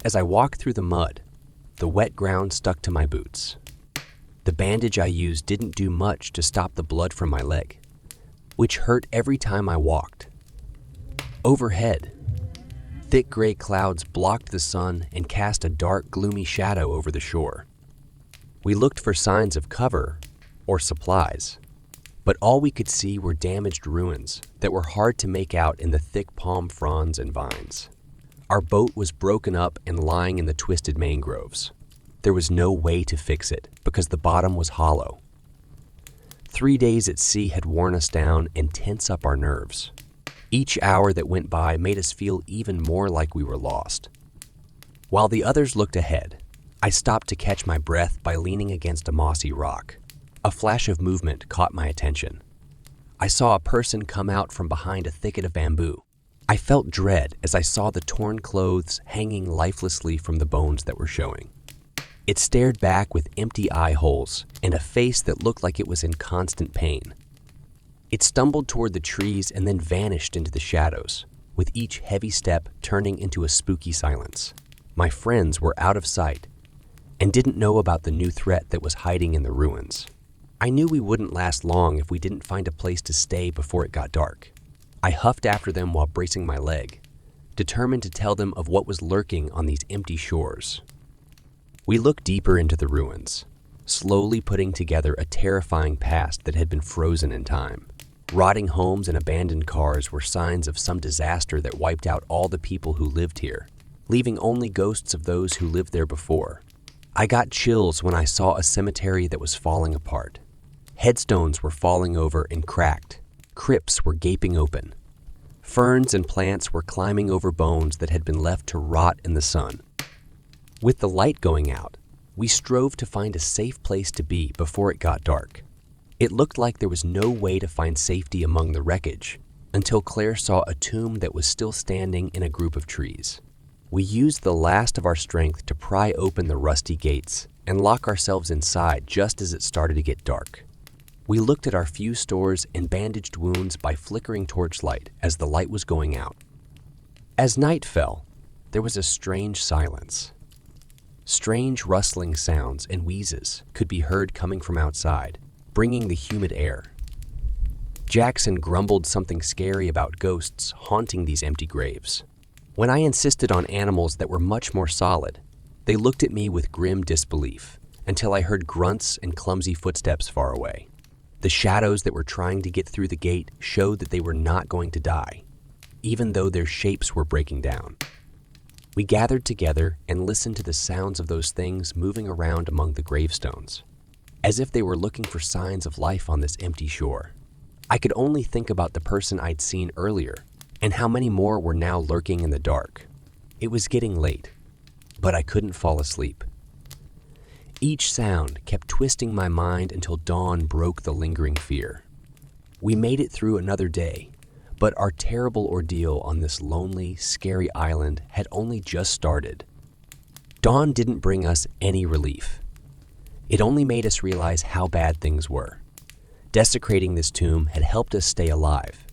As I walked through the mud, the wet ground stuck to my boots. The bandage I used didn't do much to stop the blood from my leg, which hurt every time I walked. Overhead, thick gray clouds blocked the sun and cast a dark, gloomy shadow over the shore. We looked for signs of cover or supplies, but all we could see were damaged ruins that were hard to make out in the thick palm fronds and vines. Our boat was broken up and lying in the twisted mangroves. There was no way to fix it because the bottom was hollow. 3 days at sea had worn us down and tense up our nerves. Each hour that went by made us feel even more like we were lost. While the others looked ahead, I stopped to catch my breath by leaning against a mossy rock. A flash of movement caught my attention. I saw a person come out from behind a thicket of bamboo. I felt dread as I saw the torn clothes hanging lifelessly from the bones that were showing. It stared back with empty eye holes and a face that looked like it was in constant pain. It stumbled toward the trees and then vanished into the shadows, with each heavy step turning into a spooky silence. My friends were out of sight and didn't know about the new threat that was hiding in the ruins. I knew we wouldn't last long if we didn't find a place to stay before it got dark. I huffed after them while bracing my leg, determined to tell them of what was lurking on these empty shores. We looked deeper into the ruins, slowly putting together a terrifying past that had been frozen in time. Rotting homes and abandoned cars were signs of some disaster that wiped out all the people who lived here, leaving only ghosts of those who lived there before. I got chills when I saw a cemetery that was falling apart. Headstones were falling over and cracked. Crypts were gaping open. Ferns and plants were climbing over bones that had been left to rot in the sun. With the light going out, we strove to find a safe place to be before it got dark. It looked like there was no way to find safety among the wreckage until Claire saw a tomb that was still standing in a group of trees. We used the last of our strength to pry open the rusty gates and lock ourselves inside just as it started to get dark. We looked at our few stores and bandaged wounds by flickering torchlight as the light was going out. As night fell, there was a strange silence. Strange rustling sounds and wheezes could be heard coming from outside, bringing the humid air. Jackson grumbled something scary about ghosts haunting these empty graves. When I insisted on animals that were much more solid, they looked at me with grim disbelief until I heard grunts and clumsy footsteps far away. The shadows that were trying to get through the gate showed that they were not going to die, even though their shapes were breaking down. We gathered together and listened to the sounds of those things moving around among the gravestones, as if they were looking for signs of life on this empty shore. I could only think about the person I'd seen earlier and how many more were now lurking in the dark. It was getting late, but I couldn't fall asleep. Each sound kept twisting my mind until dawn broke the lingering fear. We made it through another day, but our terrible ordeal on this lonely, scary island had only just started. Dawn didn't bring us any relief. It only made us realize how bad things were. Desecrating this tomb had helped us stay alive,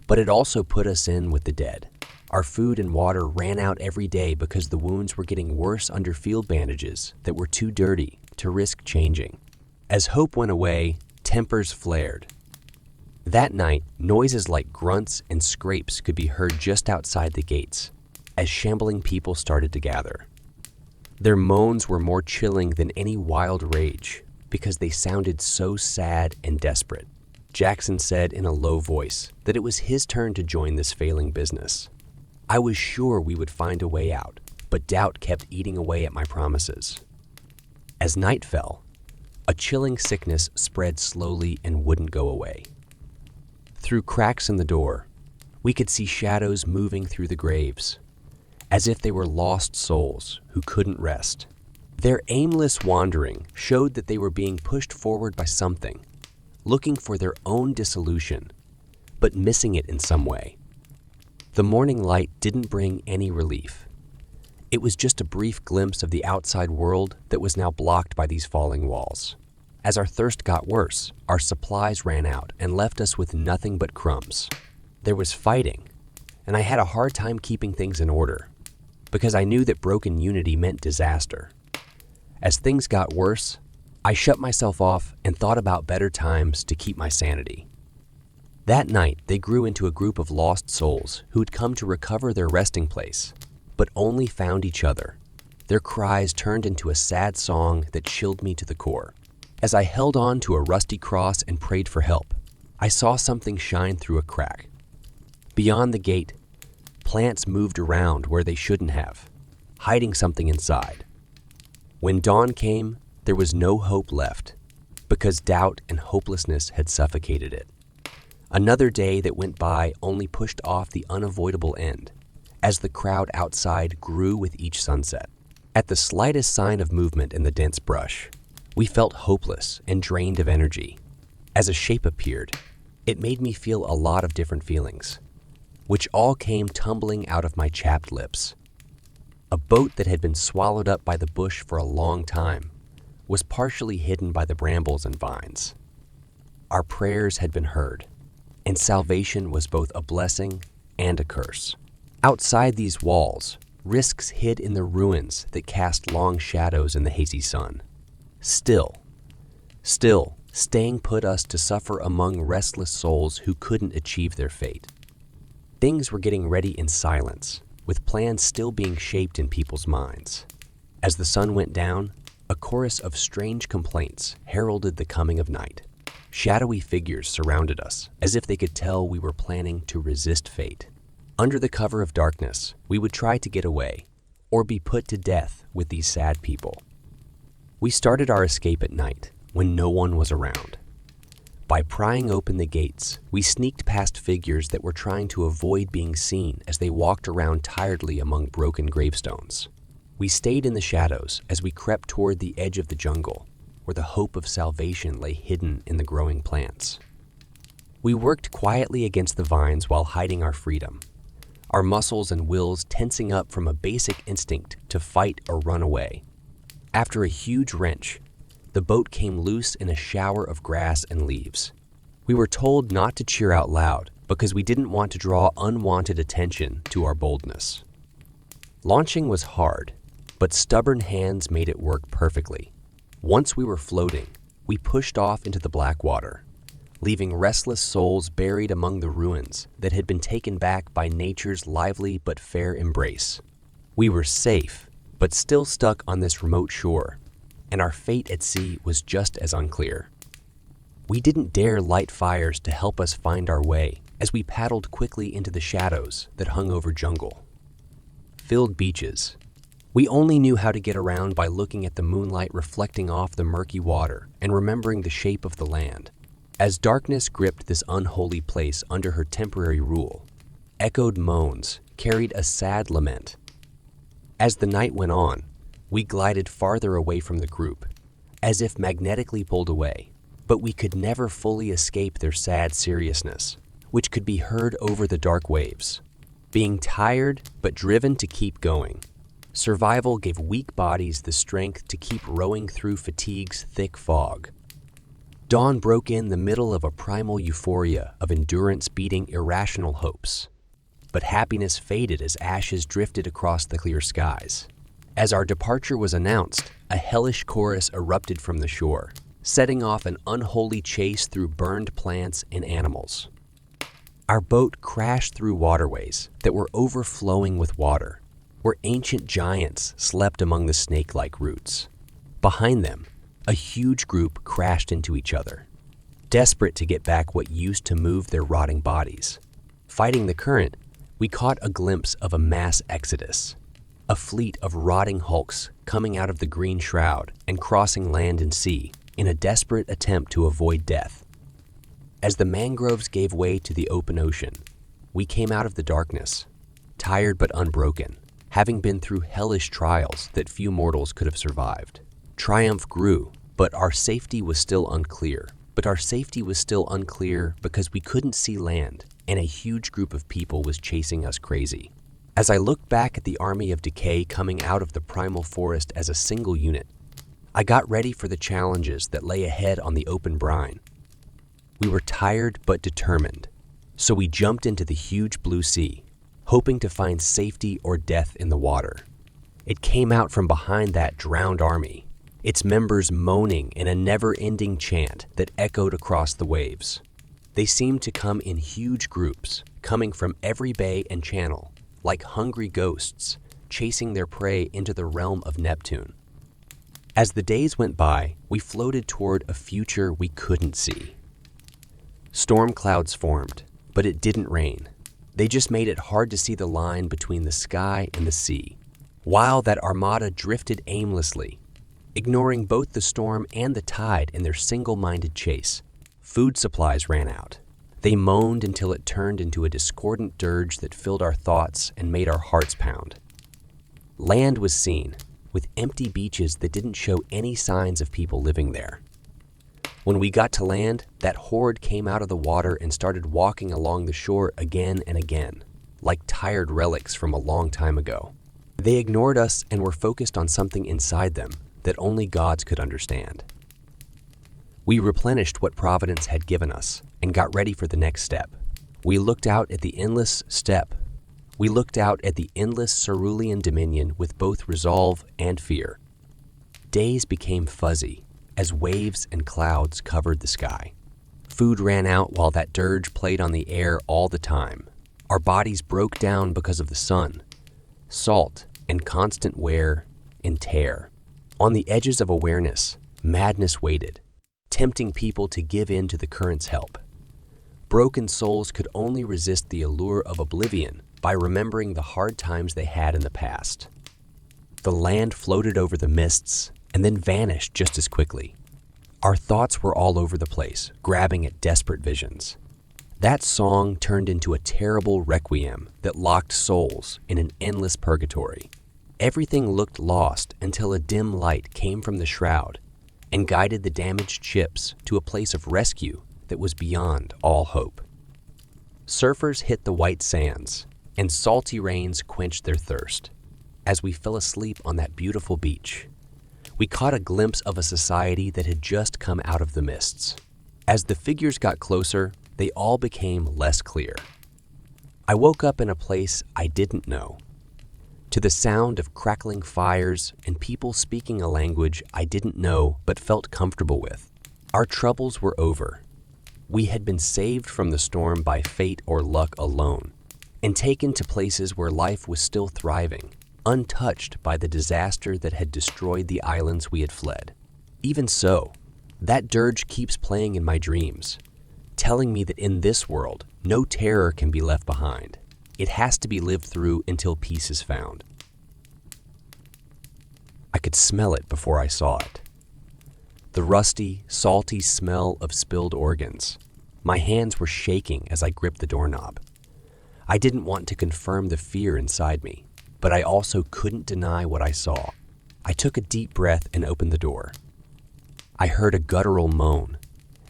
but it also put us in with the dead. Our food and water ran out every day because the wounds were getting worse under field bandages that were too dirty to risk changing. As hope went away, tempers flared. That night, noises like grunts and scrapes could be heard just outside the gates as shambling people started to gather. Their moans were more chilling than any wild rage because they sounded so sad and desperate. Jackson said in a low voice that it was his turn to join this failing business. I was sure we would find a way out, but doubt kept eating away at my promises. As night fell, a chilling sickness spread slowly and wouldn't go away. Through cracks in the door, we could see shadows moving through the graves, as if they were lost souls who couldn't rest. Their aimless wandering showed that they were being pushed forward by something, looking for their own dissolution, but missing it in some way. The morning light didn't bring any relief. It was just a brief glimpse of the outside world that was now blocked by these falling walls. As our thirst got worse, our supplies ran out and left us with nothing but crumbs. There was fighting, and I had a hard time keeping things in order. because I knew that broken unity meant disaster. As things got worse, I shut myself off and thought about better times to keep my sanity. That night, they grew into a group of lost souls who'd come to recover their resting place, but only found each other. Their cries turned into a sad song that chilled me to the core. As I held on to a rusty cross and prayed for help, I saw something shine through a crack. Beyond the gate, plants moved around where they shouldn't have, hiding something inside. When dawn came, there was no hope left, because doubt and hopelessness had suffocated it. Another day that went by only pushed off the unavoidable end, as the crowd outside grew with each sunset. At the slightest sign of movement in the dense brush, we felt hopeless and drained of energy. As a shape appeared, it made me feel a lot of different feelings, which all came tumbling out of my chapped lips. A boat that had been swallowed up by the bush for a long time was partially hidden by the brambles and vines. Our prayers had been heard, and salvation was both a blessing and a curse. Outside these walls, risks hid in the ruins that cast long shadows in the hazy sun. Still, staying put us to suffer among restless souls who couldn't achieve their fate. Things were getting ready in silence, with plans still being shaped in people's minds. As the sun went down, a chorus of strange complaints heralded the coming of night. Shadowy figures surrounded us, as if they could tell we were planning to resist fate. Under the cover of darkness, we would try to get away, or be put to death with these sad people. We started our escape at night, when no one was around. By prying open the gates, we sneaked past figures that were trying to avoid being seen as they walked around tiredly among broken gravestones. We stayed in the shadows as we crept toward the edge of the jungle, where the hope of salvation lay hidden in the growing plants. We worked quietly against the vines while hiding our freedom, our muscles and wills tensing up from a basic instinct to fight or run away. After a huge wrench, the boat came loose in a shower of grass and leaves. We were told not to cheer out loud because we didn't want to draw unwanted attention to our boldness. Launching was hard, but stubborn hands made it work perfectly. Once we were floating, we pushed off into the black water, leaving restless souls buried among the ruins that had been taken back by nature's lively but fair embrace. We were safe, but still stuck on this remote shore, and our fate at sea was just as unclear. We didn't dare light fires to help us find our way as we paddled quickly into the shadows that hung over jungle. Filled beaches. We only knew how to get around by looking at the moonlight reflecting off the murky water and remembering the shape of the land. As darkness gripped this unholy place under her temporary rule, echoed moans carried a sad lament. As the night went on, we glided farther away from the group, as if magnetically pulled away, but we could never fully escape their sad seriousness, which could be heard over the dark waves. Being tired but driven to keep going, survival gave weak bodies the strength to keep rowing through fatigue's thick fog. Dawn broke in the middle of a primal euphoria of endurance beating irrational hopes. But happiness faded as ashes drifted across the clear skies. As our departure was announced, a hellish chorus erupted from the shore, setting off an unholy chase through burned plants and animals. Our boat crashed through waterways that were overflowing with water, where ancient giants slept among the snake-like roots. Behind them, a huge group crashed into each other, desperate to get back what used to move their rotting bodies. Fighting the current, we caught a glimpse of a mass exodus, a fleet of rotting hulks coming out of the green shroud and crossing land and sea in a desperate attempt to avoid death. As the mangroves gave way to the open ocean, we came out of the darkness, tired but unbroken, having been through hellish trials that few mortals could have survived. Triumph grew, but our safety was still unclear. Because we couldn't see land, and a huge group of people was chasing us crazy. As I looked back at the army of decay coming out of the primal forest as a single unit, I got ready for the challenges that lay ahead on the open brine. We were tired but determined, so we jumped into the huge blue sea, hoping to find safety or death in the water. It came out from behind that drowned army, its members moaning in a never-ending chant that echoed across the waves. They seemed to come in huge groups, coming from every bay and channel, like hungry ghosts, chasing their prey into the realm of Neptune. As the days went by, we floated toward a future we couldn't see. Storm clouds formed, but it didn't rain. They just made it hard to see the line between the sky and the sea, while that armada drifted aimlessly, ignoring both the storm and the tide in their single-minded chase. Food supplies ran out. They moaned until it turned into a discordant dirge that filled our thoughts and made our hearts pound. Land was seen, with empty beaches that didn't show any signs of people living there. When we got to land, that horde came out of the water and started walking along the shore again and again, like tired relics from a long time ago. They ignored us and were focused on something inside them that only gods could understand. We replenished what Providence had given us and got ready for the next step. We looked out at the endless cerulean dominion with both resolve and fear. Days became fuzzy as waves and clouds covered the sky. Food ran out while that dirge played on the air all the time. Our bodies broke down because of the sun, salt, and constant wear and tear. On the edges of awareness, madness waited, tempting people to give in to the current's help. Broken souls could only resist the allure of oblivion by remembering the hard times they had in the past. The land floated over the mists and then vanished just as quickly. Our thoughts were all over the place, grabbing at desperate visions. That song turned into a terrible requiem that locked souls in an endless purgatory. Everything looked lost until a dim light came from the shroud and guided the damaged ships to a place of rescue that was beyond all hope. Surfers hit the white sands, and salty rains quenched their thirst. As we fell asleep on that beautiful beach, we caught a glimpse of a society that had just come out of the mists. As the figures got closer, they all became less clear. I woke up in a place I didn't know, to the sound of crackling fires and people speaking a language I didn't know but felt comfortable with. Our troubles were over. We had been saved from the storm by fate or luck alone, and taken to places where life was still thriving, untouched by the disaster that had destroyed the islands we had fled. Even so, that dirge keeps playing in my dreams, telling me that in this world, no terror can be left behind. It has to be lived through until peace is found. I could smell it before I saw it. The rusty, salty smell of spilled organs. My hands were shaking as I gripped the doorknob. I didn't want to confirm the fear inside me, but I also couldn't deny what I saw. I took a deep breath and opened the door. I heard a guttural moan,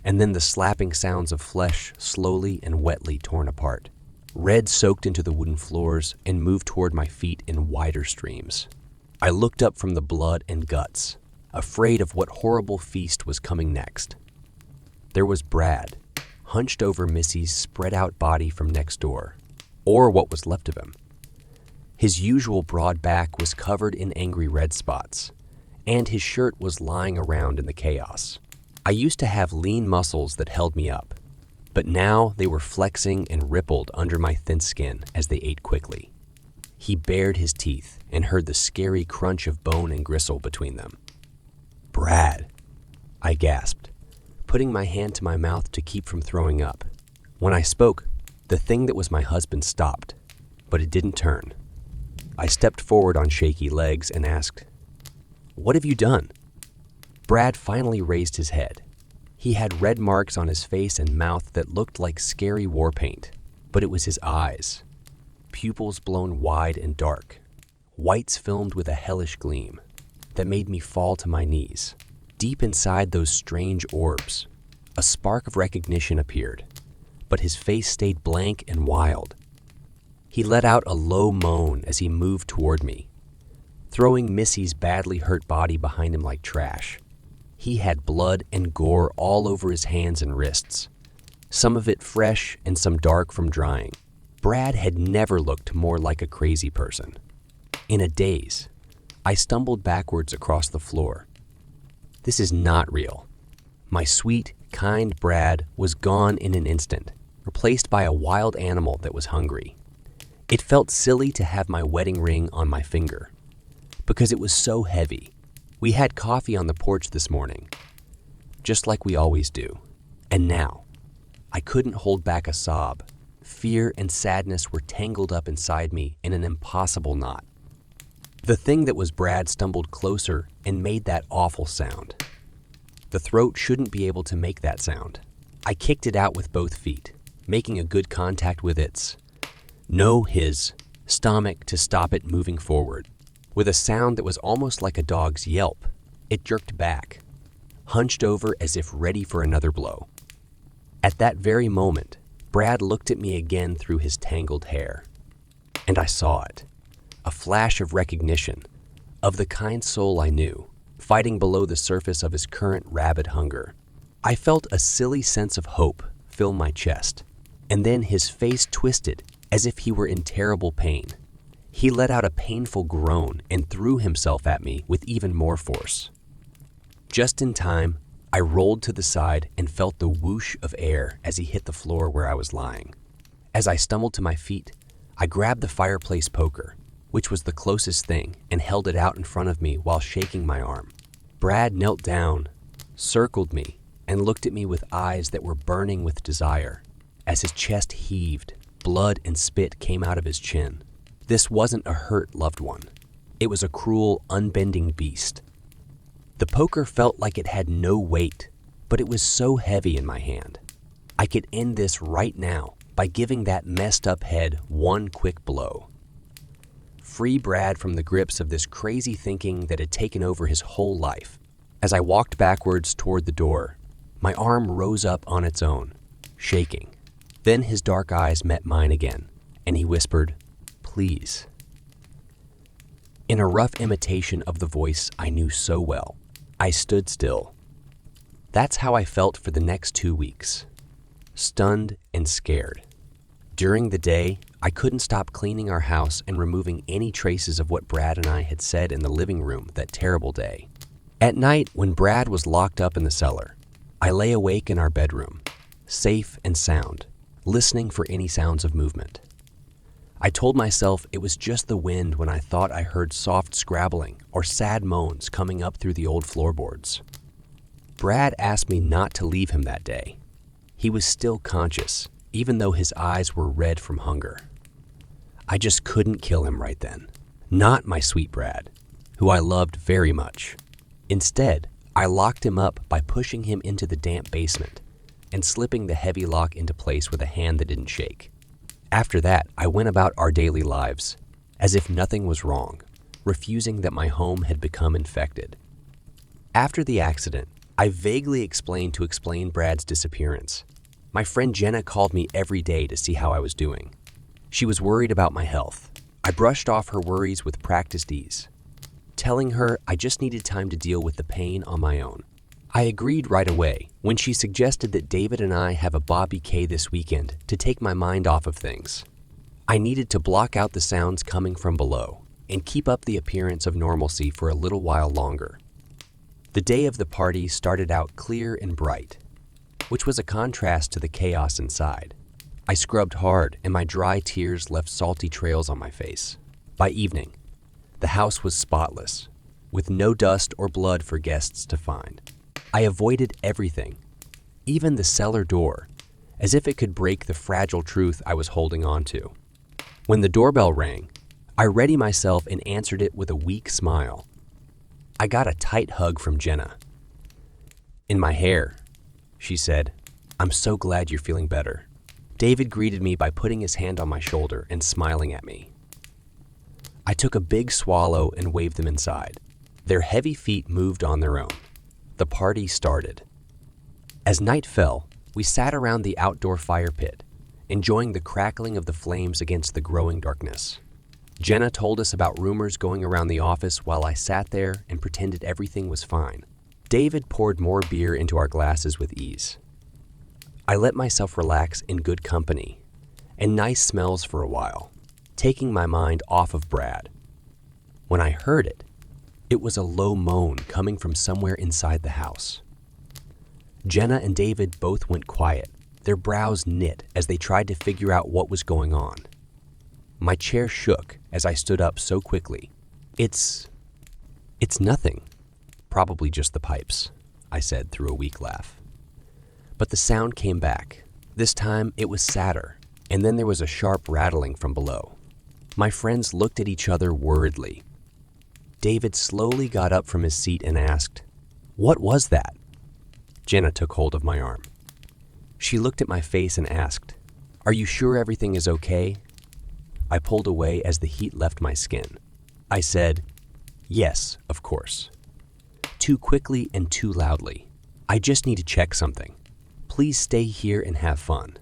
and then the slapping sounds of flesh slowly and wetly torn apart. Red soaked into the wooden floors and moved toward my feet in wider streams. I looked up from the blood and guts, afraid of what horrible feast was coming next. There was Brad, hunched over Missy's spread-out body from next door, or what was left of him. His usual broad back was covered in angry red spots, and his shirt was lying around in the chaos. I used to have lean muscles that held me up, but now they were flexing and rippled under my thin skin as they ate quickly. He bared his teeth and heard the scary crunch of bone and gristle between them. "Brad," I gasped, putting my hand to my mouth to keep from throwing up. When I spoke, the thing that was my husband stopped, but it didn't turn. I stepped forward on shaky legs and asked, "What have you done?" Brad finally raised his head. He had red marks on his face and mouth that looked like scary war paint, but it was his eyes. Pupils blown wide and dark, whites filmed with a hellish gleam that made me fall to my knees. Deep inside those strange orbs, a spark of recognition appeared, but his face stayed blank and wild. He let out a low moan as he moved toward me, throwing Missy's badly hurt body behind him like trash. He had blood and gore all over his hands and wrists, some of it fresh and some dark from drying. Brad had never looked more like a crazy person. In a daze, I stumbled backwards across the floor. This is not real. My sweet, kind Brad was gone in an instant, replaced by a wild animal that was hungry. It felt silly to have my wedding ring on my finger, because it was so heavy. We had coffee on the porch this morning, just like we always do. And now, I couldn't hold back a sob. Fear and sadness were tangled up inside me in an impossible knot. The thing that was Brad stumbled closer and made that awful sound. The throat shouldn't be able to make that sound. I kicked it out with both feet, making a good contact with his stomach to stop it moving forward. With a sound that was almost like a dog's yelp, it jerked back, hunched over as if ready for another blow. At that very moment, Brad looked at me again through his tangled hair, and I saw it. A flash of recognition, of the kind soul I knew, fighting below the surface of his current rabid hunger. I felt a silly sense of hope fill my chest, and then his face twisted as if he were in terrible pain. He let out a painful groan and threw himself at me with even more force. Just in time, I rolled to the side and felt the whoosh of air as he hit the floor where I was lying. As I stumbled to my feet, I grabbed the fireplace poker, which was the closest thing, and held it out in front of me while shaking my arm. Brad knelt down, circled me, and looked at me with eyes that were burning with desire. As his chest heaved, blood and spit came out of his chin. This wasn't a hurt loved one. It was a cruel, unbending beast. The poker felt like it had no weight, but it was so heavy in my hand. I could end this right now by giving that messed up head one quick blow. Free Brad from the grips of this crazy thinking that had taken over his whole life. As I walked backwards toward the door, my arm rose up on its own, shaking. Then his dark eyes met mine again, and he whispered, "Please." In a rough imitation of the voice I knew so well, I stood still. That's how I felt for the next 2 weeks, stunned and scared. During the day, I couldn't stop cleaning our house and removing any traces of what Brad and I had said in the living room that terrible day. At night, when Brad was locked up in the cellar, I lay awake in our bedroom, safe and sound, listening for any sounds of movement. I told myself it was just the wind when I thought I heard soft scrabbling or sad moans coming up through the old floorboards. Brad asked me not to leave him that day. He was still conscious, even though his eyes were red from hunger. I just couldn't kill him right then. Not my sweet Brad, who I loved very much. Instead, I locked him up by pushing him into the damp basement and slipping the heavy lock into place with a hand that didn't shake. After that, I went about our daily lives, as if nothing was wrong, refusing that my home had become infected. After the accident, I vaguely explained Brad's disappearance. My friend Jenna called me every day to see how I was doing. She was worried about my health. I brushed off her worries with practiced ease, telling her I just needed time to deal with the pain on my own. I agreed right away when she suggested that David and I have a Bobby K this weekend to take my mind off of things. I needed to block out the sounds coming from below and keep up the appearance of normalcy for a little while longer. The day of the party started out clear and bright, which was a contrast to the chaos inside. I scrubbed hard and my dry tears left salty trails on my face. By evening, the house was spotless, with no dust or blood for guests to find. I avoided everything, even the cellar door, as if it could break the fragile truth I was holding on to. When the doorbell rang, I readied myself and answered it with a weak smile. I got a tight hug from Jenna. "In my hair," she said. "I'm so glad you're feeling better." David greeted me by putting his hand on my shoulder and smiling at me. I took a big swallow and waved them inside. Their heavy feet moved on their own. The party started. As night fell, we sat around the outdoor fire pit, enjoying the crackling of the flames against the growing darkness. Jenna told us about rumors going around the office while I sat there and pretended everything was fine. David poured more beer into our glasses with ease. I let myself relax in good company and nice smells for a while, taking my mind off of Brad. When I heard it, it was a low moan coming from somewhere inside the house. Jenna and David both went quiet, their brows knit as they tried to figure out what was going on. My chair shook as I stood up so quickly. It's nothing. Probably just the pipes, I said through a weak laugh. But the sound came back. This time it was sadder, and then there was a sharp rattling from below. My friends looked at each other worriedly. David slowly got up from his seat and asked, "What was that?" Jenna took hold of my arm. She looked at my face and asked, "Are you sure everything is okay?" I pulled away as the heat left my skin. I said, "Yes, of course." Too quickly and too loudly. "I just need to check something. Please stay here and have fun."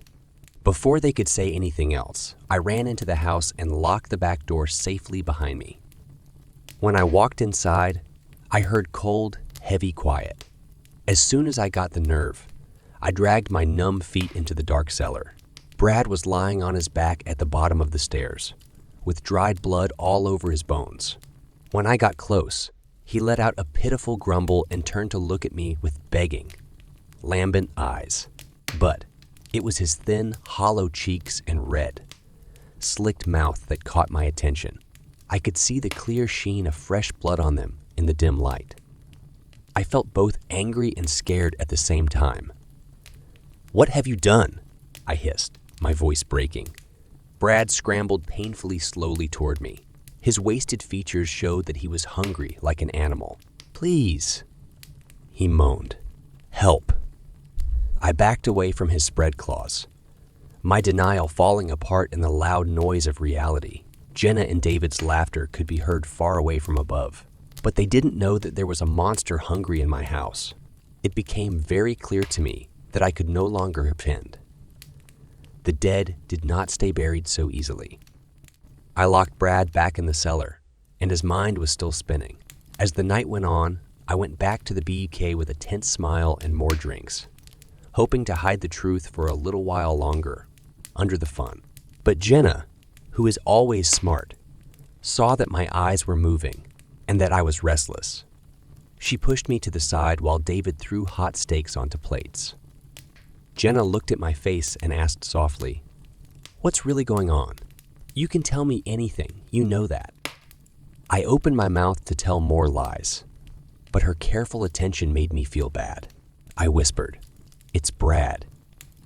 Before they could say anything else, I ran into the house and locked the back door safely behind me. When I walked inside, I heard cold, heavy quiet. As soon as I got the nerve, I dragged my numb feet into the dark cellar. Brad was lying on his back at the bottom of the stairs, with dried blood all over his bones. When I got close, he let out a pitiful grumble and turned to look at me with begging, lambent eyes. But it was his thin, hollow cheeks and red, slicked mouth that caught my attention. I could see the clear sheen of fresh blood on them in the dim light. I felt both angry and scared at the same time. "What have you done?" I hissed, my voice breaking. Brad scrambled painfully slowly toward me. His wasted features showed that he was hungry like an animal. "Please," he moaned. "Help." I backed away from his spread claws, my denial falling apart in the loud noise of reality. Jenna and David's laughter could be heard far away from above, but they didn't know that there was a monster hungry in my house. It became very clear to me that I could no longer pretend. The dead did not stay buried so easily. I locked Brad back in the cellar, and his mind was still spinning. As the night went on, I went back to the BUK with a tense smile and more drinks, hoping to hide the truth for a little while longer, under the fun. But Jenna, who is always smart, saw that my eyes were moving and that I was restless. She pushed me to the side while David threw hot steaks onto plates. Jenna looked at my face and asked softly, "What's really going on? You can tell me anything, you know that." I opened my mouth to tell more lies, but her careful attention made me feel bad. I whispered, "It's Brad,"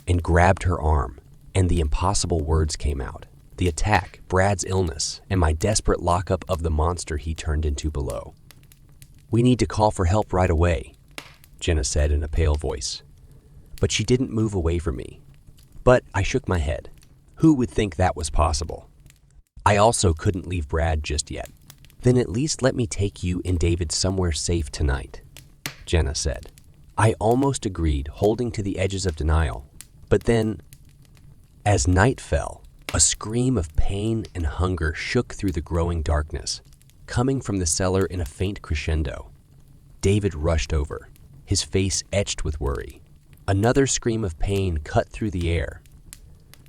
and grabbed her arm, and the impossible words came out. The attack, Brad's illness, and my desperate lockup of the monster he turned into below. "We need to call for help right away," Jenna said in a pale voice. But she didn't move away from me. But I shook my head. Who would think that was possible? I also couldn't leave Brad just yet. "Then at least let me take you and David somewhere safe tonight," Jenna said. I almost agreed, holding to the edges of denial. But then, as night fell, a scream of pain and hunger shook through the growing darkness, coming from the cellar in a faint crescendo. David rushed over, his face etched with worry. Another scream of pain cut through the air,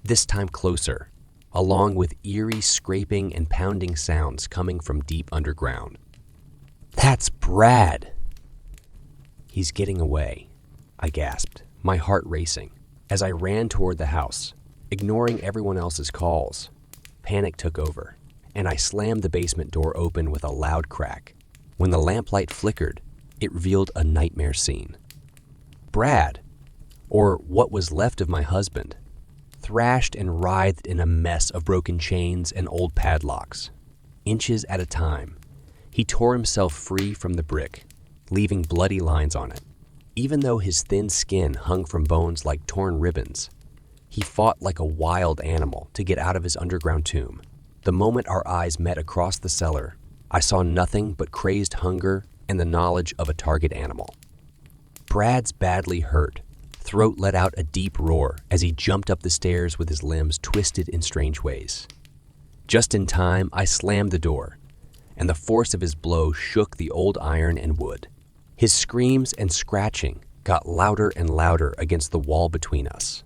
this time closer, along with eerie scraping and pounding sounds coming from deep underground. "That's Brad!" "He's getting away," I gasped, my heart racing. As I ran toward the house, ignoring everyone else's calls, panic took over, and I slammed the basement door open with a loud crack. When the lamplight flickered, it revealed a nightmare scene. Brad, or what was left of my husband, thrashed and writhed in a mess of broken chains and old padlocks. Inches at a time, he tore himself free from the brick, leaving bloody lines on it. Even though his thin skin hung from bones like torn ribbons, he fought like a wild animal to get out of his underground tomb. The moment our eyes met across the cellar, I saw nothing but crazed hunger and the knowledge of a target animal. Brad's badly hurt. Throat let out a deep roar as he jumped up the stairs with his limbs twisted in strange ways. Just in time, I slammed the door, and the force of his blow shook the old iron and wood. His screams and scratching got louder and louder against the wall between us.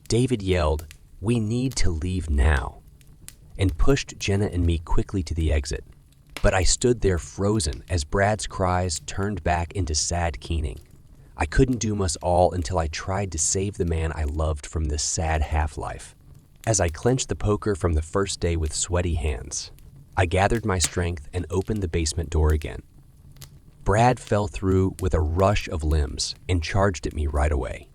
David yelled, "We need to leave now," and pushed Jenna and me quickly to the exit. But I stood there frozen as Brad's cries turned back into sad keening. I couldn't doom us all until I tried to save the man I loved from this sad half-life. As I clenched the poker from the first day with sweaty hands, I gathered my strength and opened the basement door again. Brad fell through with a rush of limbs and charged at me right away.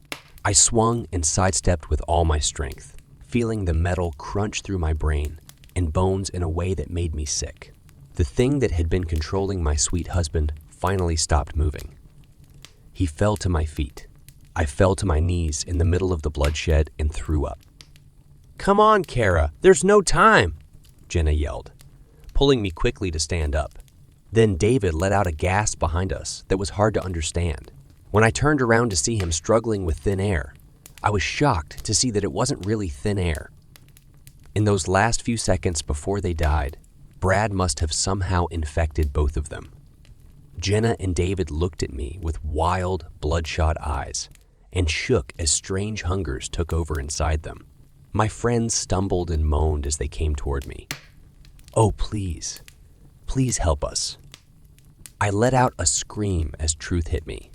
I swung and sidestepped with all my strength, feeling the metal crunch through my brain and bones in a way that made me sick. The thing that had been controlling my sweet husband finally stopped moving. He fell to my feet. I fell to my knees in the middle of the bloodshed and threw up. "Come on, Kara, there's no time," Jenna yelled, pulling me quickly to stand up. Then David let out a gasp behind us that was hard to understand. When I turned around to see him struggling with thin air, I was shocked to see that it wasn't really thin air. In those last few seconds before they died, Brad must have somehow infected both of them. Jenna and David looked at me with wild, bloodshot eyes and shook as strange hungers took over inside them. My friends stumbled and moaned as they came toward me. "Oh, please, please help us." I let out a scream as truth hit me.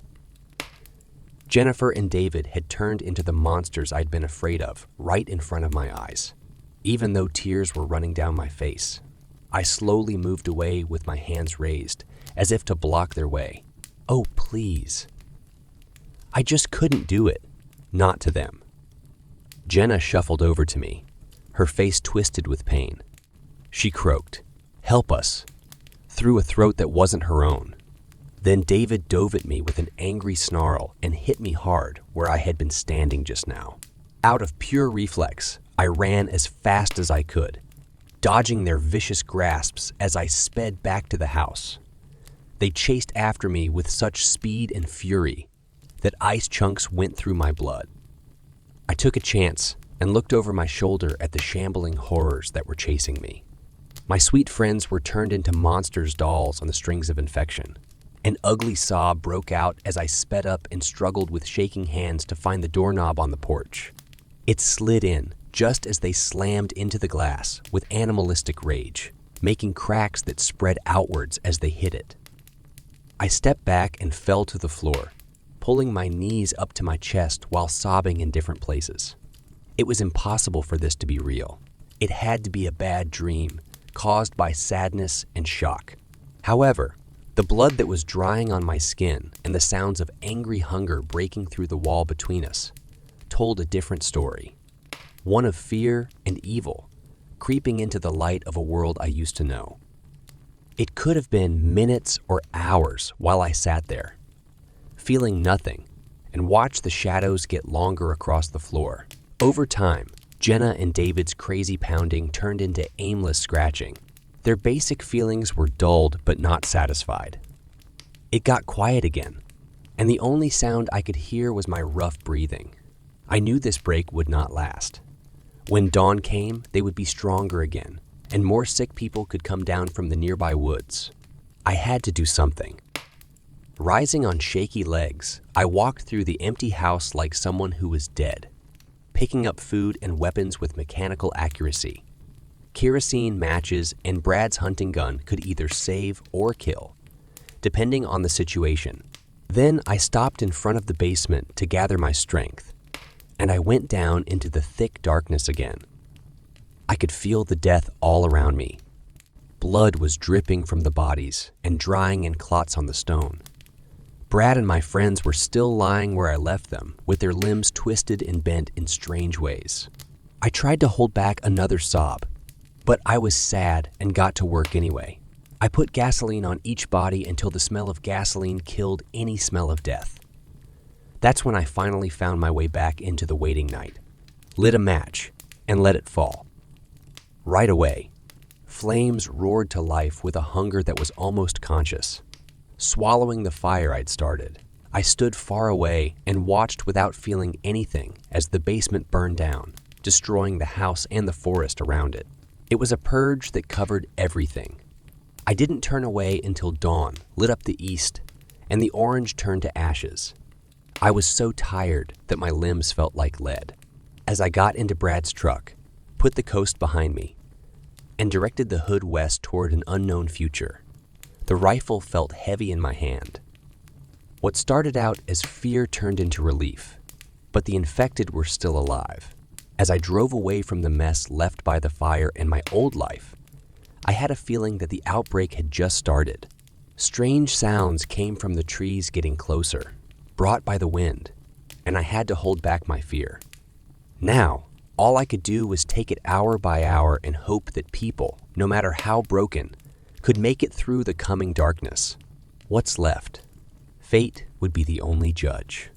Jennifer and David had turned into the monsters I'd been afraid of right in front of my eyes, even though tears were running down my face. I slowly moved away with my hands raised, as if to block their way. Oh, please. I just couldn't do it, not to them. Jenna shuffled over to me, her face twisted with pain. She croaked, "Help us," through a throat that wasn't her own. Then David dove at me with an angry snarl and hit me hard where I had been standing just now. Out of pure reflex, I ran as fast as I could, dodging their vicious grasps as I sped back to the house. They chased after me with such speed and fury that ice chunks went through my blood. I took a chance and looked over my shoulder at the shambling horrors that were chasing me. My sweet friends were turned into monsters' dolls on the strings of infection. An ugly sob broke out as I sped up and struggled with shaking hands to find the doorknob on the porch. It slid in just as they slammed into the glass with animalistic rage, making cracks that spread outwards as they hit it. I stepped back and fell to the floor, pulling my knees up to my chest while sobbing in different places. It was impossible for this to be real. It had to be a bad dream, caused by sadness and shock. However, the blood that was drying on my skin and the sounds of angry hunger breaking through the wall between us told a different story. One of fear and evil, creeping into the light of a world I used to know. It could have been minutes or hours while I sat there, feeling nothing, and watched the shadows get longer across the floor. Over time, Jenna and David's crazy pounding turned into aimless scratching. Their basic feelings were dulled but not satisfied. It got quiet again, and the only sound I could hear was my rough breathing. I knew this break would not last. When dawn came, they would be stronger again, and more sick people could come down from the nearby woods. I had to do something. Rising on shaky legs, I walked through the empty house like someone who was dead, picking up food and weapons with mechanical accuracy. Kerosene, matches, and Brad's hunting gun could either save or kill, depending on the situation. Then I stopped in front of the basement to gather my strength, and I went down into the thick darkness again. I could feel the death all around me. Blood was dripping from the bodies and drying in clots on the stone. Brad and my friends were still lying where I left them, with their limbs twisted and bent in strange ways. I tried to hold back another sob, but I was sad and got to work anyway. I put gasoline on each body until the smell of gasoline killed any smell of death. That's when I finally found my way back into the waiting night, lit a match, and let it fall. Right away, flames roared to life with a hunger that was almost conscious. Swallowing the fire I'd started, I stood far away and watched without feeling anything as the basement burned down, destroying the house and the forest around it. It was a purge that covered everything. I didn't turn away until dawn lit up the east and the orange turned to ashes. I was so tired that my limbs felt like lead. As I got into Brad's truck, put the coast behind me, and directed the hood west toward an unknown future, the rifle felt heavy in my hand. What started out as fear turned into relief, but the infected were still alive. As I drove away from the mess left by the fire and my old life, I had a feeling that the outbreak had just started. Strange sounds came from the trees getting closer, brought by the wind, and I had to hold back my fear. Now, all I could do was take it hour by hour and hope that people, no matter how broken, could make it through the coming darkness. What's left? Fate would be the only judge.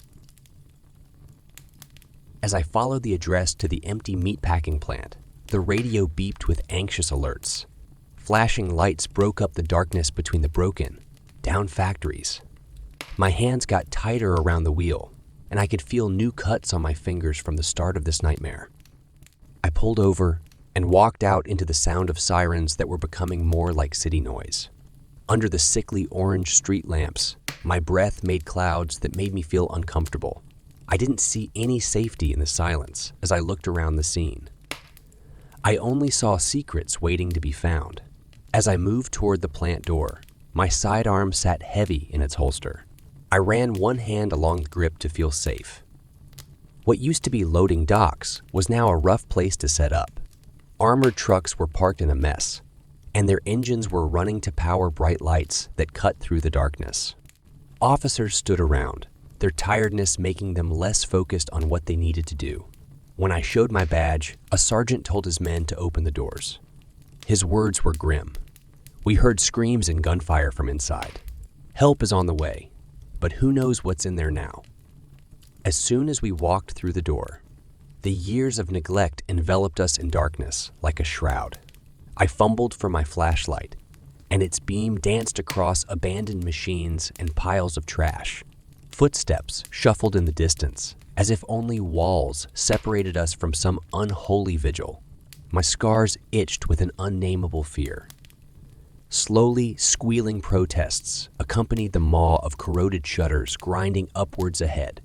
As I followed the address to the empty meatpacking plant, the radio beeped with anxious alerts. Flashing lights broke up the darkness between the broken, down factories. My hands got tighter around the wheel, and I could feel new cuts on my fingers from the start of this nightmare. I pulled over and walked out into the sound of sirens that were becoming more like city noise. Under the sickly orange street lamps, my breath made clouds that made me feel uncomfortable. I didn't see any safety in the silence as I looked around the scene. I only saw secrets waiting to be found. As I moved toward the plant door, my sidearm sat heavy in its holster. I ran one hand along the grip to feel safe. What used to be loading docks was now a rough place to set up. Armored trucks were parked in a mess, and their engines were running to power bright lights that cut through the darkness. Officers stood around, their tiredness making them less focused on what they needed to do. When I showed my badge, a sergeant told his men to open the doors. His words were grim. We heard screams and gunfire from inside. Help is on the way, but who knows what's in there now? As soon as we walked through the door, the years of neglect enveloped us in darkness like a shroud. I fumbled for my flashlight, and its beam danced across abandoned machines and piles of trash. Footsteps shuffled in the distance, as if only walls separated us from some unholy vigil. My scars itched with an unnameable fear. Slowly squealing protests accompanied the maw of corroded shutters grinding upwards ahead.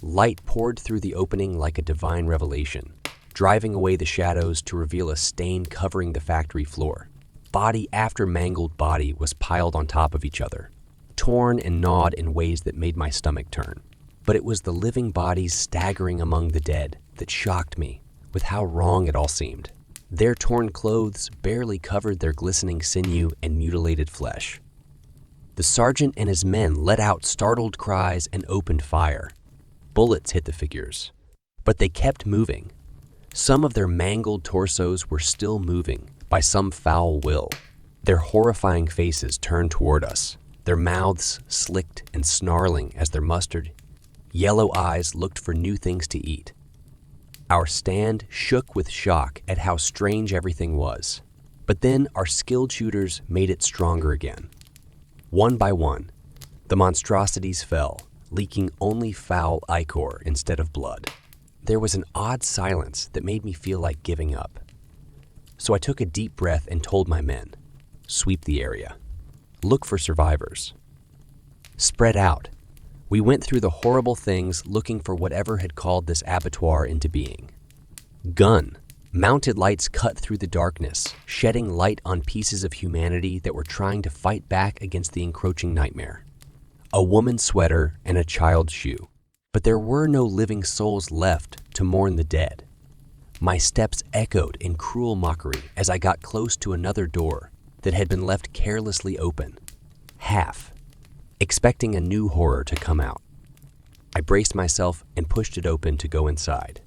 Light poured through the opening like a divine revelation, driving away the shadows to reveal a stain covering the factory floor. Body after mangled body was piled on top of each other, torn and gnawed in ways that made my stomach turn. But it was the living bodies staggering among the dead that shocked me with how wrong it all seemed. Their torn clothes barely covered their glistening sinew and mutilated flesh. The sergeant and his men let out startled cries and opened fire. Bullets hit the figures, but they kept moving. Some of their mangled torsos were still moving by some foul will. Their horrifying faces turned toward us, their mouths slicked and snarling as their mustard, yellow eyes looked for new things to eat. Our stand shook with shock at how strange everything was. But then our skilled shooters made it stronger again. One by one, the monstrosities fell, leaking only foul ichor instead of blood. There was an odd silence that made me feel like giving up. So I took a deep breath and told my men, sweep the area. Look for survivors. Spread out. We went through the horrible things looking for whatever had called this abattoir into being. Gun. Mounted lights cut through the darkness, shedding light on pieces of humanity that were trying to fight back against the encroaching nightmare. A woman's sweater and a child's shoe. But there were no living souls left to mourn the dead. My steps echoed in cruel mockery as I got close to another door that had been left carelessly open. Half. Expecting a new horror to come out. I braced myself and pushed it open to go inside.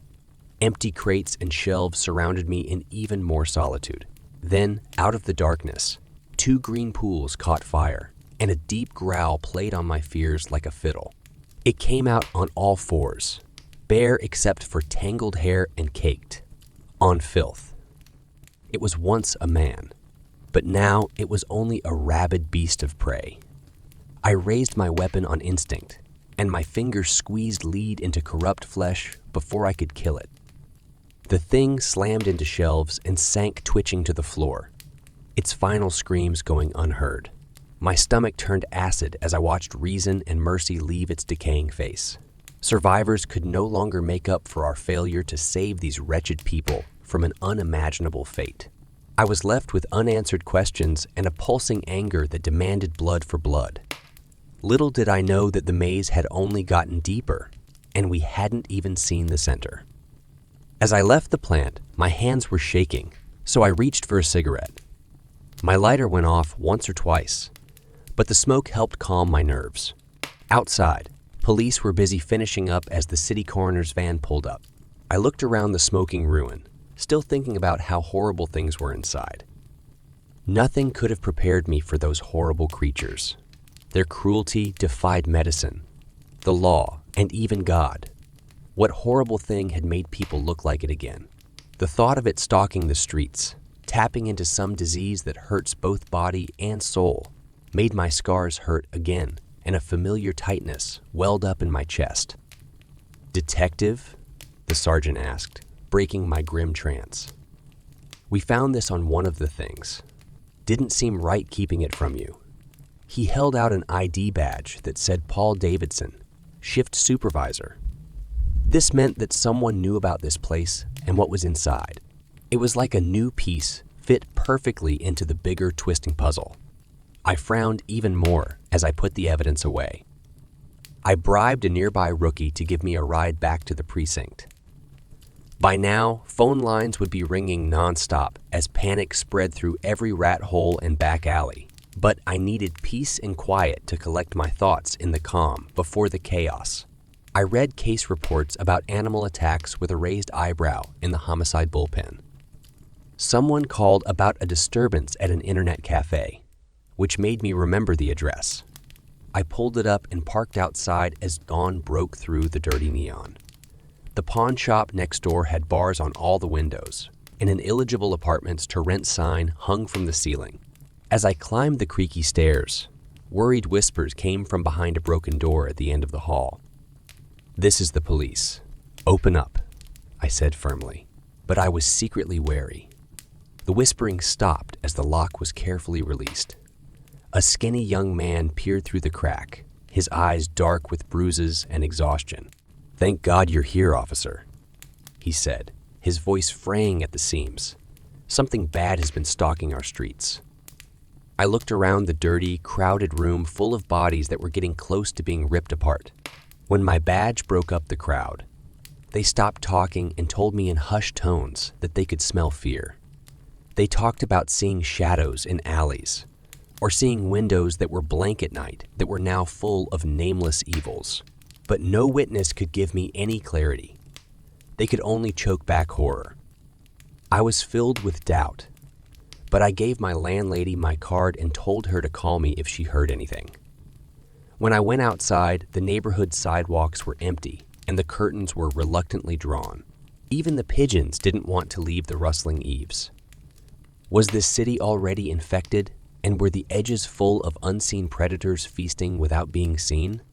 Empty crates and shelves surrounded me in even more solitude. Then, out of the darkness, 2 green pools caught fire, and a deep growl played on my fears like a fiddle. It came out on all fours, bare except for tangled hair and caked, on filth. It was once a man, but now it was only a rabid beast of prey. I raised my weapon on instinct, and my fingers squeezed lead into corrupt flesh before I could kill it. The thing slammed into shelves and sank twitching to the floor, its final screams going unheard. My stomach turned acid as I watched reason and mercy leave its decaying face. Survivors could no longer make up for our failure to save these wretched people from an unimaginable fate. I was left with unanswered questions and a pulsing anger that demanded blood for blood. Little did I know that the maze had only gotten deeper, and we hadn't even seen the center. As I left the plant, my hands were shaking, so I reached for a cigarette. My lighter went off once or twice, but the smoke helped calm my nerves. Outside, police were busy finishing up as the city coroner's van pulled up. I looked around the smoking ruin, still thinking about how horrible things were inside. Nothing could have prepared me for those horrible creatures. Their cruelty defied medicine, the law, and even God. What horrible thing had made people look like it again? The thought of it stalking the streets, tapping into some disease that hurts both body and soul, made my scars hurt again, and a familiar tightness welled up in my chest. "Detective?" the sergeant asked, breaking my grim trance. "We found this on one of the things. Didn't seem right keeping it from you." He held out an ID badge that said Paul Davidson, shift supervisor. This meant that someone knew about this place and what was inside. It was like a new piece fit perfectly into the bigger twisting puzzle. I frowned even more as I put the evidence away. I bribed a nearby rookie to give me a ride back to the precinct. By now, phone lines would be ringing nonstop as panic spread through every rat hole and back alley. But I needed peace and quiet to collect my thoughts in the calm before the chaos. I read case reports about animal attacks with a raised eyebrow in the homicide bullpen. Someone called about a disturbance at an internet cafe, which made me remember the address. I pulled it up and parked outside as dawn broke through the dirty neon. The pawn shop next door had bars on all the windows, and an illegible apartments to rent sign hung from the ceiling. As I climbed the creaky stairs, worried whispers came from behind a broken door at the end of the hall. "This is the police. Open up," I said firmly, but I was secretly wary. The whispering stopped as the lock was carefully released. A skinny young man peered through the crack, his eyes dark with bruises and exhaustion. "Thank God you're here, officer," he said, his voice fraying at the seams. "Something bad has been stalking our streets." I looked around the dirty, crowded room full of bodies that were getting close to being ripped apart. When my badge broke up the crowd, they stopped talking and told me in hushed tones that they could smell fear. They talked about seeing shadows in alleys, or seeing windows that were blank at night that were now full of nameless evils. But no witness could give me any clarity. They could only choke back horror. I was filled with doubt, but I gave my landlady my card and told her to call me if she heard anything. When I went outside, the neighborhood sidewalks were empty and the curtains were reluctantly drawn. Even the pigeons didn't want to leave the rustling eaves. Was this city already infected, and were the edges full of unseen predators feasting without being seen?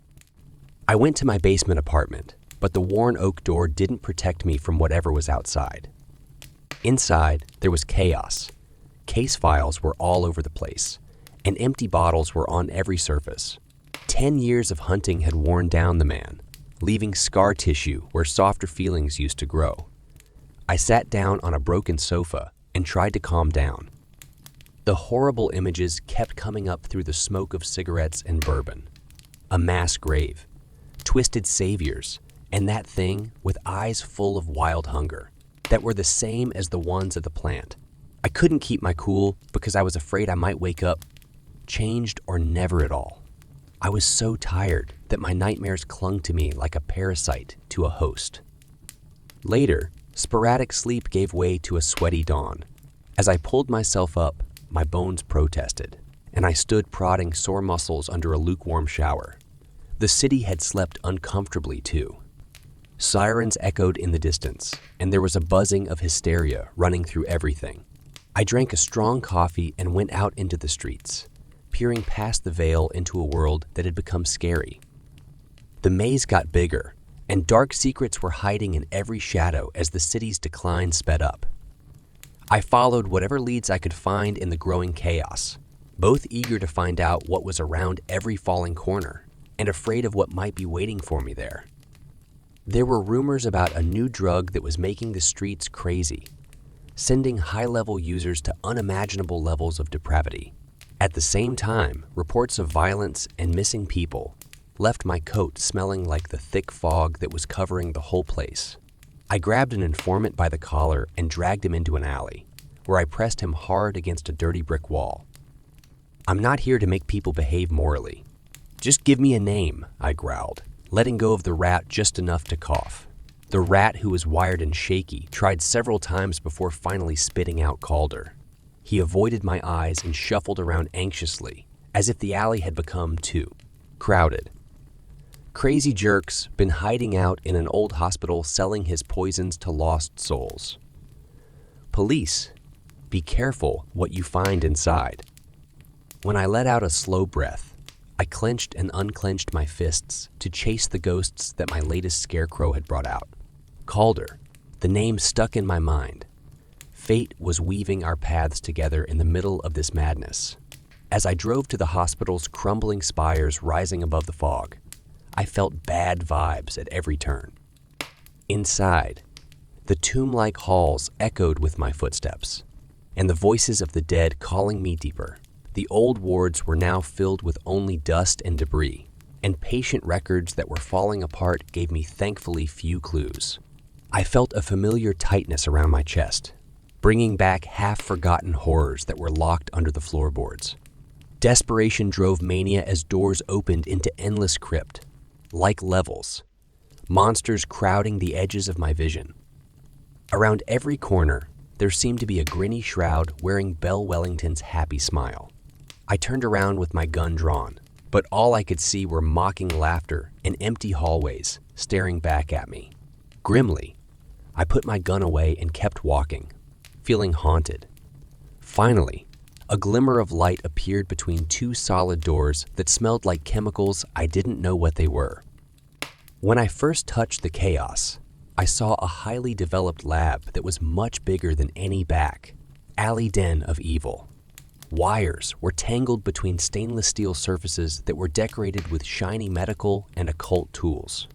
I went to my basement apartment, but the worn oak door didn't protect me from whatever was outside. Inside, there was chaos. Case files were all over the place, and empty bottles were on every surface. 10 years of hunting had worn down the man, leaving scar tissue where softer feelings used to grow. I sat down on a broken sofa and tried to calm down. The horrible images kept coming up through the smoke of cigarettes and bourbon. A mass grave, twisted saviors, and that thing with eyes full of wild hunger that were the same as the ones at the plant. I couldn't keep my cool because I was afraid I might wake up changed or never at all. I was so tired that my nightmares clung to me like a parasite to a host. Later, sporadic sleep gave way to a sweaty dawn. As I pulled myself up, my bones protested, and I stood prodding sore muscles under a lukewarm shower. The city had slept uncomfortably too. Sirens echoed in the distance, and there was a buzzing of hysteria running through everything. I drank a strong coffee and went out into the streets, peering past the veil into a world that had become scary. The maze got bigger, and dark secrets were hiding in every shadow as the city's decline sped up. I followed whatever leads I could find in the growing chaos, both eager to find out what was around every falling corner and afraid of what might be waiting for me there. There were rumors about a new drug that was making the streets crazy, sending high-level users to unimaginable levels of depravity. At the same time, reports of violence and missing people left my coat smelling like the thick fog that was covering the whole place. I grabbed an informant by the collar and dragged him into an alley, where I pressed him hard against a dirty brick wall. "I'm not here to make people behave morally. Just give me a name," I growled, letting go of the rat just enough to cough. The rat, who was wired and shaky, tried several times before finally spitting out Calder. He avoided my eyes and shuffled around anxiously, as if the alley had become too crowded. Crazy jerk's been hiding out in an old hospital selling his poisons to lost souls. Police, be careful what you find inside. When I let out a slow breath, I clenched and unclenched my fists to chase the ghosts that my latest scarecrow had brought out. Calder, the name stuck in my mind. Fate was weaving our paths together in the middle of this madness. As I drove to the hospital's crumbling spires rising above the fog, I felt bad vibes at every turn. Inside, the tomb-like halls echoed with my footsteps, and the voices of the dead calling me deeper. The old wards were now filled with only dust and debris, and patient records that were falling apart gave me thankfully few clues. I felt a familiar tightness around my chest, bringing back half-forgotten horrors that were locked under the floorboards. Desperation drove mania as doors opened into endless crypt, like levels, monsters crowding the edges of my vision. Around every corner, there seemed to be a grinny shroud wearing Belle Wellington's happy smile. I turned around with my gun drawn, but all I could see were mocking laughter and empty hallways staring back at me. Grimly, I put my gun away and kept walking, feeling haunted. Finally, a glimmer of light appeared between two solid doors that smelled like chemicals I didn't know what they were. When I first touched the chaos, I saw a highly developed lab that was much bigger than any back alley den of evil. Wires were tangled between stainless steel surfaces that were decorated with shiny medical and occult tools.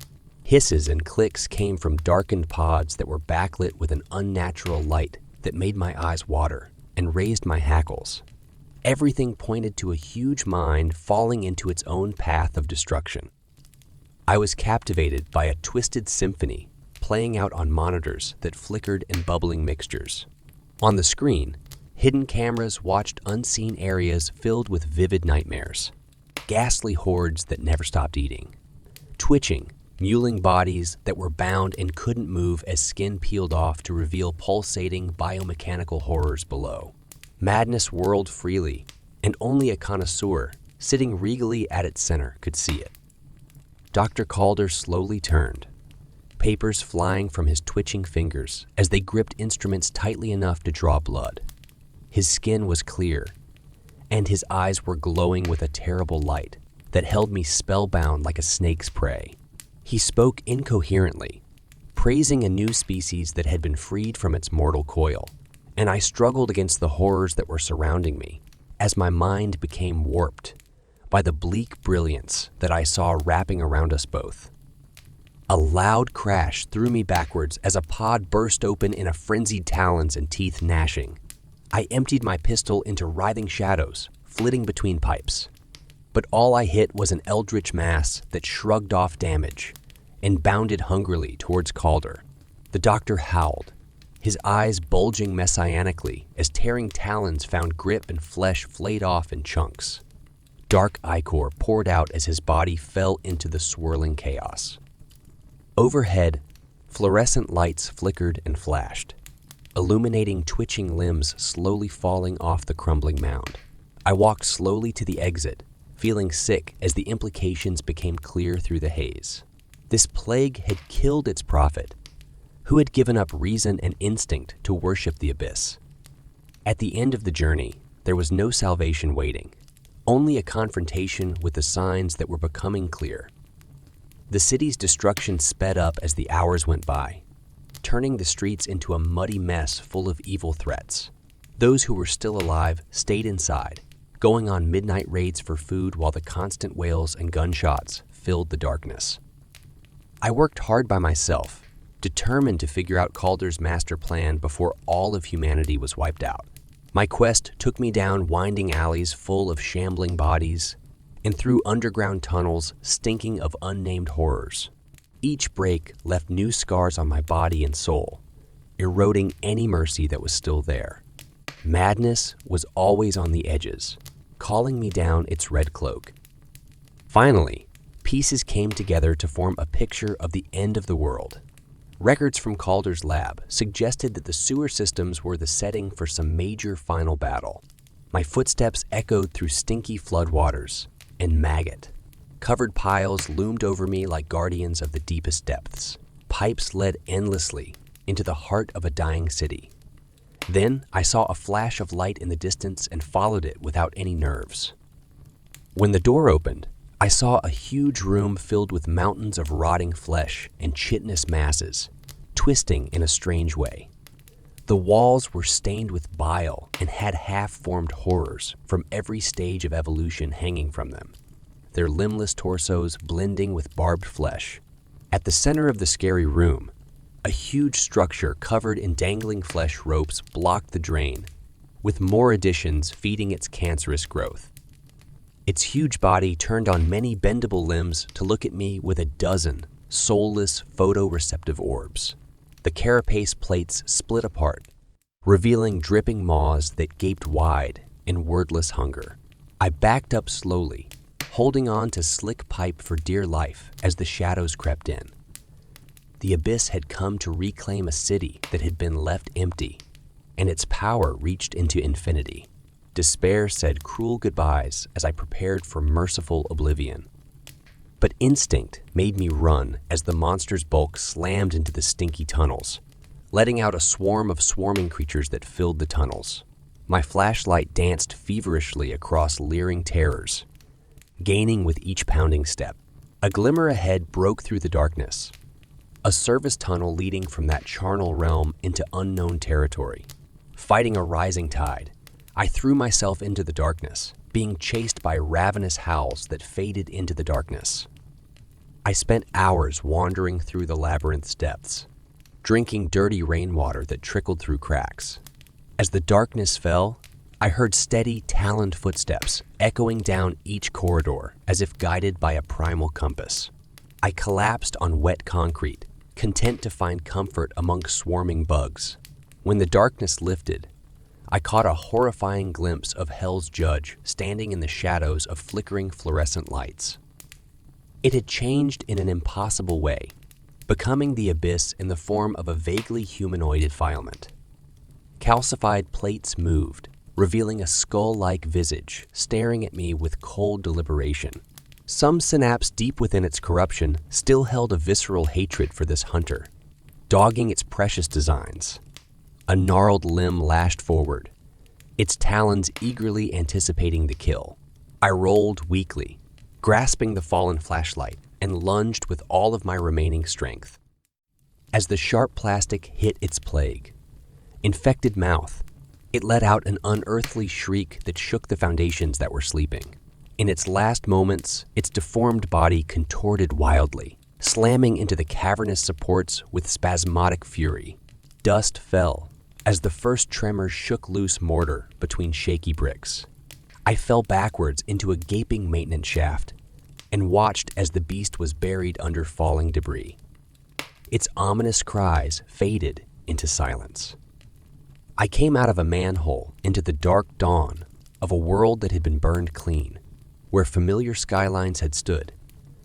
Hisses and clicks came from darkened pods that were backlit with an unnatural light that made my eyes water and raised my hackles. Everything pointed to a huge mind falling into its own path of destruction. I was captivated by a twisted symphony playing out on monitors that flickered in bubbling mixtures. On the screen, hidden cameras watched unseen areas filled with vivid nightmares, ghastly hordes that never stopped eating, twitching, mewling bodies that were bound and couldn't move as skin peeled off to reveal pulsating biomechanical horrors below. Madness whirled freely, and only a connoisseur, sitting regally at its center, could see it. Dr. Calder slowly turned, papers flying from his twitching fingers as they gripped instruments tightly enough to draw blood. His skin was clear, and his eyes were glowing with a terrible light that held me spellbound like a snake's prey. He spoke incoherently, praising a new species that had been freed from its mortal coil, and I struggled against the horrors that were surrounding me as my mind became warped by the bleak brilliance that I saw wrapping around us both. A loud crash threw me backwards as a pod burst open in a frenzied talons and teeth gnashing. I emptied my pistol into writhing shadows, flitting between pipes. But all I hit was an eldritch mass that shrugged off damage and bounded hungrily towards Calder. The doctor howled, his eyes bulging messianically as tearing talons found grip and flesh flayed off in chunks. Dark ichor poured out as his body fell into the swirling chaos. Overhead, fluorescent lights flickered and flashed, illuminating twitching limbs slowly falling off the crumbling mound. I walked slowly to the exit, feeling sick as the implications became clear through the haze. This plague had killed its prophet, who had given up reason and instinct to worship the abyss. At the end of the journey, there was no salvation waiting, only a confrontation with the signs that were becoming clear. The city's destruction sped up as the hours went by, turning the streets into a muddy mess full of evil threats. Those who were still alive stayed inside, going on midnight raids for food while the constant wails and gunshots filled the darkness. I worked hard by myself, determined to figure out Calder's master plan before all of humanity was wiped out. My quest took me down winding alleys full of shambling bodies and through underground tunnels stinking of unnamed horrors. Each break left new scars on my body and soul, eroding any mercy that was still there. Madness was always on the edges, calling me down its red cloak. Finally, pieces came together to form a picture of the end of the world. Records from Calder's lab suggested that the sewer systems were the setting for some major final battle. My footsteps echoed through stinky floodwaters, and maggot-covered piles loomed over me like guardians of the deepest depths. Pipes led endlessly into the heart of a dying city. Then I saw a flash of light in the distance and followed it without any nerves. When the door opened, I saw a huge room filled with mountains of rotting flesh and chitinous masses, twisting in a strange way. The walls were stained with bile and had half-formed horrors from every stage of evolution hanging from them, their limbless torsos blending with barbed flesh. At the center of the scary room, a huge structure covered in dangling flesh ropes blocked the drain, with more additions feeding its cancerous growth. Its huge body turned on many bendable limbs to look at me with a dozen soulless photoreceptive orbs. The carapace plates split apart, revealing dripping maws that gaped wide in wordless hunger. I backed up slowly, holding on to slick pipe for dear life as the shadows crept in. The abyss had come to reclaim a city that had been left empty, and its power reached into infinity. Despair said cruel goodbyes as I prepared for merciful oblivion. But instinct made me run as the monster's bulk slammed into the stinky tunnels, letting out a swarm of swarming creatures that filled the tunnels. My flashlight danced feverishly across leering terrors, gaining with each pounding step. A glimmer ahead broke through the darkness, a service tunnel leading from that charnel realm into unknown territory. Fighting a rising tide, I threw myself into the darkness, being chased by ravenous howls that faded into the darkness. I spent hours wandering through the labyrinth's depths, drinking dirty rainwater that trickled through cracks. As the darkness fell, I heard steady, taloned footsteps echoing down each corridor as if guided by a primal compass. I collapsed on wet concrete, content to find comfort among swarming bugs. When the darkness lifted, I caught a horrifying glimpse of Hell's Judge standing in the shadows of flickering fluorescent lights. It had changed in an impossible way, becoming the abyss in the form of a vaguely humanoid defilement. Calcified plates moved, revealing a skull-like visage staring at me with cold deliberation. Some synapse deep within its corruption still held a visceral hatred for this hunter, dogging its precious designs. A gnarled limb lashed forward, its talons eagerly anticipating the kill. I rolled weakly, grasping the fallen flashlight, and lunged with all of my remaining strength. As the sharp plastic hit its plague, infected mouth, it let out an unearthly shriek that shook the foundations that were sleeping. In its last moments, its deformed body contorted wildly, slamming into the cavernous supports with spasmodic fury. Dust fell as the first tremors shook loose mortar between shaky bricks. I fell backwards into a gaping maintenance shaft and watched as the beast was buried under falling debris. Its ominous cries faded into silence. I came out of a manhole into the dark dawn of a world that had been burned clean, where familiar skylines had stood.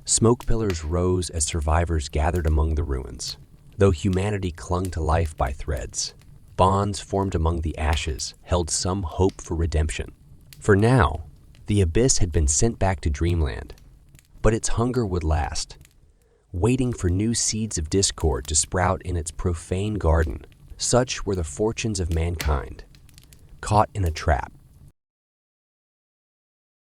Smoke pillars rose as survivors gathered among the ruins, though humanity clung to life by threads. Bonds formed among the ashes held some hope for redemption. For now, the abyss had been sent back to dreamland, but its hunger would last, waiting for new seeds of discord to sprout in its profane garden. Such were the fortunes of mankind, caught in a trap.